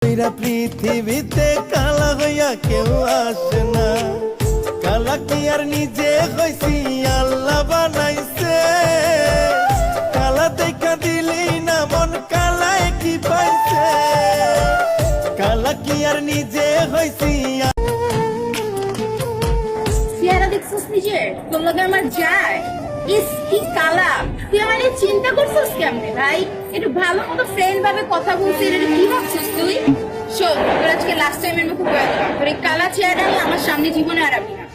কইরা পৃথিবীতে কালা হইয়া কেউ আসে না। কালা কি আর নিজে হইছি আল্লাহ বানাইছে। কালা দেখা দিলি না মন কালায় কি পাইছে। কালা কি আর নিজে হইছি। চেহারা দেখছিস নিজের, তোর লগে আমার যায়। ইস কি কালা, তুই আমার নিয়ে চিন্তা করছিস কেমনে ভাই? একটু ভালো মতো ফ্রেন্ড ভাবে কথা বলছিস, এটা কি ভাবছিস তুই? শোন, তোর আজকে লাস্ট টাইমের মতো বলে দিলাম, তোর এই কালা চেহারা নিয়ে আমার সামনে জীবনে আর আবি না।